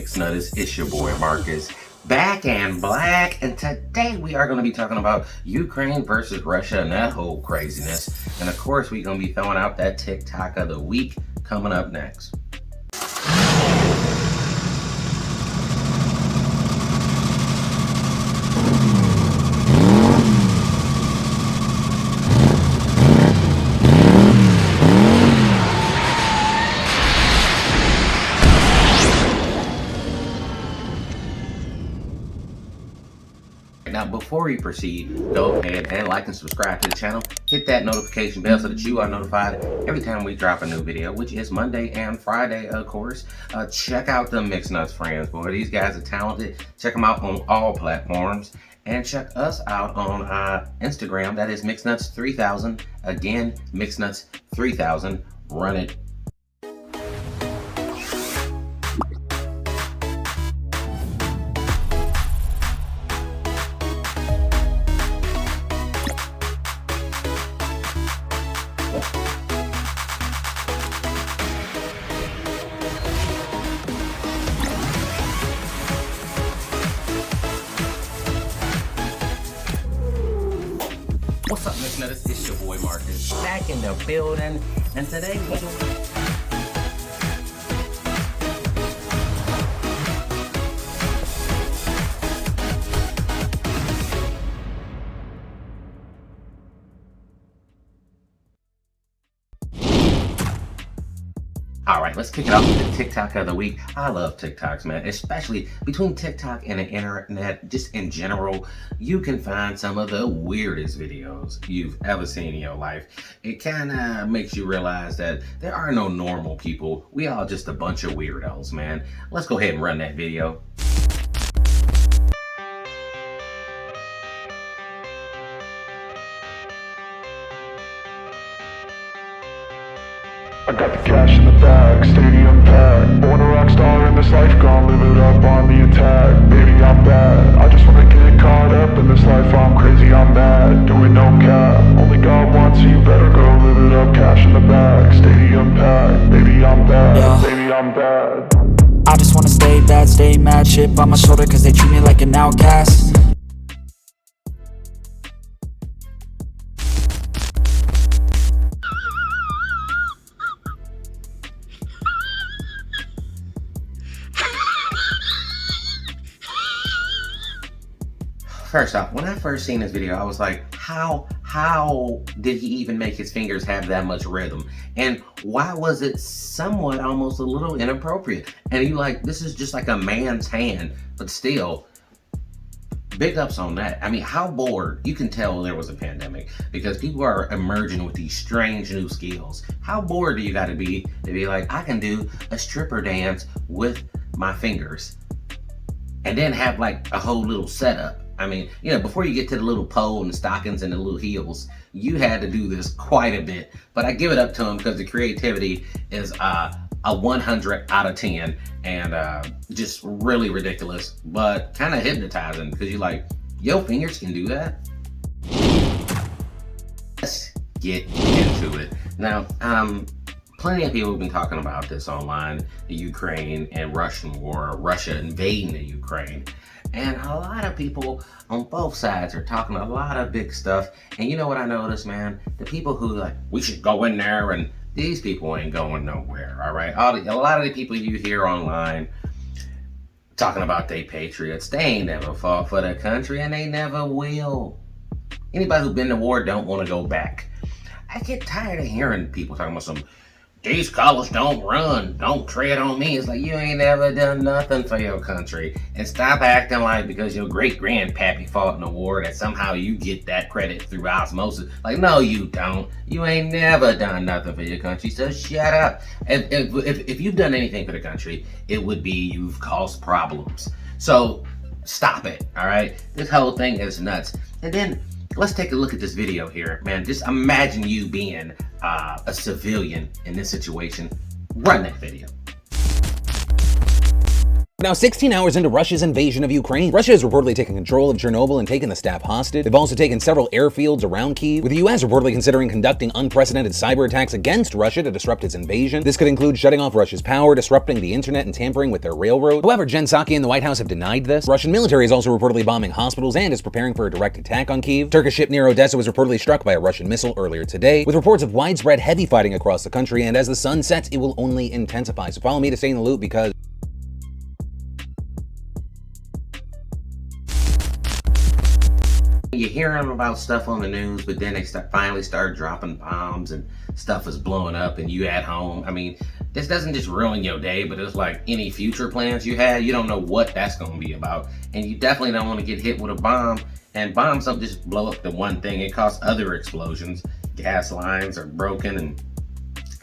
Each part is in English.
Mixed Nutters? It's your boy Marcus, back and black, and today we are going to be talking about Ukraine versus Russia and that whole craziness. And of course, we're going to be throwing out that TikTok of the week coming up next. Now, before we proceed, go ahead and like and subscribe to the channel. Hit that notification bell so that you are notified every time we drop a new video, which is Monday and Friday, of course. Check out the Mixed Nuts friends, boy. These guys are talented. Check them out on all platforms. And check us out on Instagram. That is Mixed Nuts 3000. Again, Mixed Nuts 3000. Run it. What's up, Mixed Nutters? It's your boy Marcus, back in the building, and today we're all right, let's kick it off with the TikTok of the week. I love TikToks, man, especially between TikTok and the internet, just in general. You can find some of the weirdest videos you've ever seen in your life. It kind of makes you realize that there are no normal people. We all just a bunch of weirdos, man. Let's go ahead and run that video. I got the cash in the bag, stadium packed. Born a rock star in this life, gon' live it up on the attack. Baby, I'm bad, I just wanna get caught up in this life. I'm crazy, I'm mad, doing no cap. Only God wants you, better go live it up. Cash in the bag, stadium packed. Baby, I'm bad, yeah. Baby, I'm bad. I just wanna stay bad, stay mad. Chip on my shoulder cause they treat me like an outcast. First off, when I first seen this video, I was like, how did he even make his fingers have that much rhythm? And why was it somewhat almost a little inappropriate? And you like, this is just like a man's hand, but still, big ups on that. I mean, how bored? You can tell there was a pandemic because people are emerging with these strange new skills. How bored do you gotta be to be like, I can do a stripper dance with my fingers and then have like a whole little setup? I mean, you know, before you get to the little pole and the stockings and the little heels, you had to do this quite a bit. But I give it up to him because the creativity is a 100 out of 10 and just really ridiculous, but kind of hypnotizing because you're like, yo, fingers can do that? Let's get into it. Now, plenty of people have been talking about this online, the Ukraine and Russian war, Russia invading the Ukraine. And a lot of people on both sides are talking a lot of big stuff. And you know what I noticed, man? The people who like, we should go in there, and these people ain't going nowhere, all right? A lot of the people you hear online talking about they patriots, they ain't never fought for their country and they never will. Anybody who's been to war don't want to go back. I get tired of hearing people talking about some, these colors don't run, don't tread on me. It's like, you ain't never done nothing for your country. And stop acting like because your great-grandpappy fought in the war that somehow you get that credit through osmosis. Like, no, you don't. You ain't never done nothing for your country, so shut up. If you've done anything for the country, it would be you've caused problems. So stop it, all right? This whole thing is nuts. And then let's take a look at this video here, man. Just imagine you being a civilian in this situation. Run that video. We're now 16 hours into Russia's invasion of Ukraine. Russia has reportedly taken control of Chernobyl and taken the staff hostage. They've also taken several airfields around Kyiv, with the US reportedly considering conducting unprecedented cyber attacks against Russia to disrupt its invasion. This could include shutting off Russia's power, disrupting the internet, and tampering with their railroad. However, Jen Psaki and the White House have denied this. The Russian military is also reportedly bombing hospitals and is preparing for a direct attack on Kyiv. Turkish ship near Odessa was reportedly struck by a Russian missile earlier today, with reports of widespread heavy fighting across the country, and as the sun sets, it will only intensify. So follow me to stay in the loop, because you hear them about stuff on the news, but then they finally start dropping bombs and stuff is blowing up and you at home. I mean, this doesn't just ruin your day, but it's like any future plans you had, you don't know what that's going to be about. And you definitely don't want to get hit with a bomb, and bombs don't just blow up the one thing. It causes other explosions. Gas lines are broken and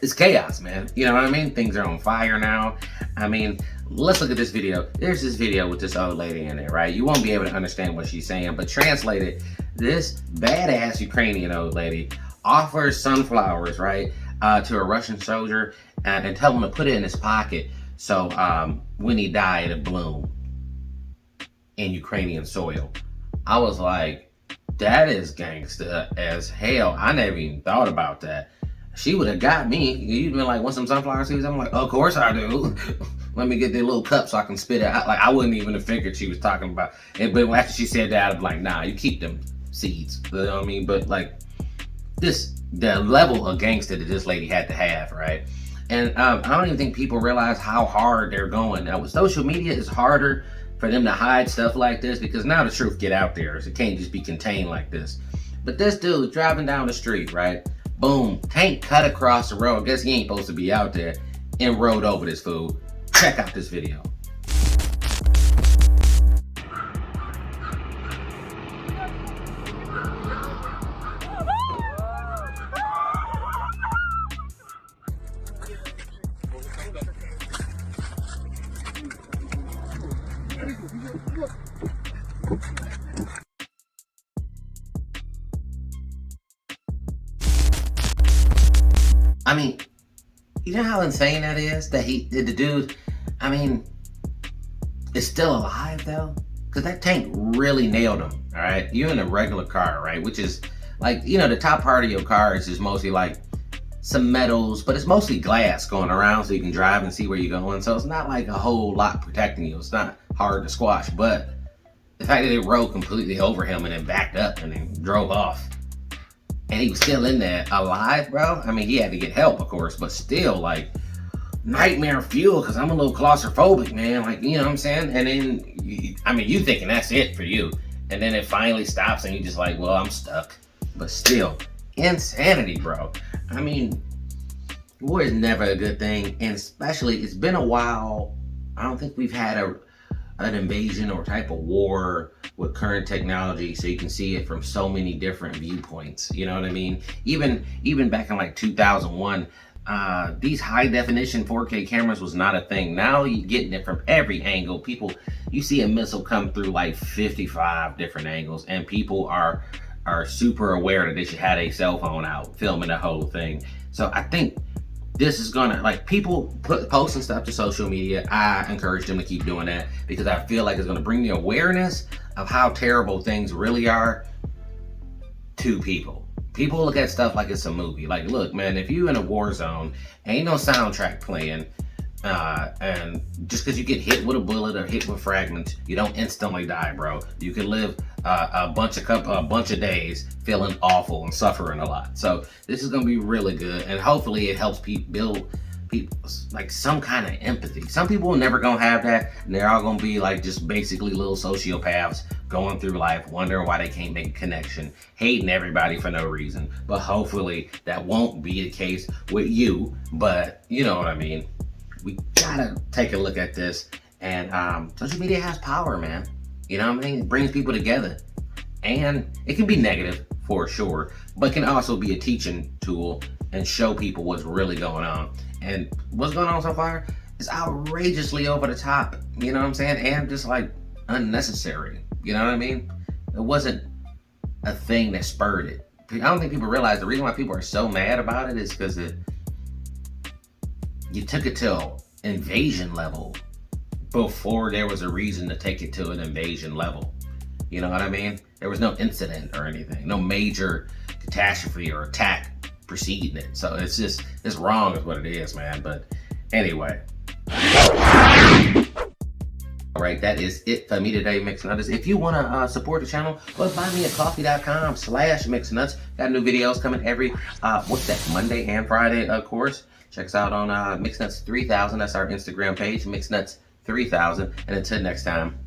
it's chaos, man. You know what I mean? Things are on fire now. I mean, let's look at this video. There's this video with this old lady in there, right? You won't be able to understand what she's saying, but translated, this badass Ukrainian old lady offers sunflowers, right, to a Russian soldier and tell him to put it in his pocket so when he die, it'll bloom in Ukrainian soil. I was like, that is gangster as hell. I never even thought about that. She would have got me. You'd been like, want some sunflower seeds? I'm like, of course I do. Let me get the little cup so I can spit it out. Like, I wouldn't even have figured she was talking about it. But after she said that, I'm like, nah, you keep them seeds. You know what I mean? But like, the level of gangster that this lady had to have, right? And I don't even think people realize how hard they're going. Now, with social media, it's harder for them to hide stuff like this, because now the truth get out there. So it can't just be contained like this. But this dude driving down the street, right? Boom, tank cut across the road. Guess he ain't supposed to be out there, and rode over this fool. Check out this video. I mean, you know how insane that is? That the dude, I mean, is still alive though? Because that tank really nailed him, all right? You're in a regular car, right? Which is like, you know, the top part of your car is just mostly like some metals, but it's mostly glass going around so you can drive and see where you're going. So it's not like a whole lot protecting you. It's not hard to squash, but the fact that it rode completely over him and then backed up and then drove off, and he was still in there alive, bro. I mean, he had to get help, of course, but still, like, nightmare fuel, because I'm a little claustrophobic, man. Like, you know what I'm saying? And then, I mean, you thinking that's it for you. And then it finally stops and you're just like, well, I'm stuck. But still, insanity, bro. I mean, war is never a good thing. And especially, it's been a while. I don't think we've had an invasion or type of war with current technology, so you can see it from so many different viewpoints. You know what I mean? Even back in like 2001, these high definition 4K cameras was not a thing. Now you're getting it from every angle. You see a missile come through like 55 different angles, and people are super aware that they should have a cell phone out filming the whole thing. So I think this is gonna, like, people posting stuff to social media. I encourage them to keep doing that, because I feel like it's gonna bring the awareness of how terrible things really are to people. People look at stuff like it's a movie. Like, look, man, if you in a war zone, ain't no soundtrack playing, and just because you get hit with a bullet or hit with fragments, you don't instantly die, bro. You can live a bunch of days feeling awful and suffering a lot. So this is gonna be really good, and hopefully it helps people build like some kind of empathy. Some people are never gonna have that, and they're all gonna be like just basically little sociopaths going through life, wondering why they can't make a connection, hating everybody for no reason. But hopefully that won't be the case with you. But you know what I mean. We gotta take a look at this, and social media has power, man. You know what I mean? It brings people together, and it can be negative for sure, but can also be a teaching tool and show people what's really going on. And what's going on so far is outrageously over the top, you know what I'm saying? And just like unnecessary, you know what I mean? It wasn't a thing that spurred it. I don't think people realize the reason why people are so mad about it is because you took it to invasion level before there was a reason to take it to an invasion level. You know what I mean? There was no incident or anything, no major catastrophe or attack preceding it. So it's wrong is what it is, man. But anyway. All right, that is it for me today, Mixed Nuts. If you want to support the channel, go to buymeacoffee.com/mixednuts. Got new videos coming every, Monday and Friday, of course. Check us out on Mixed Nuts 3000. That's our Instagram page, Mixed Nuts 3000. And until next time,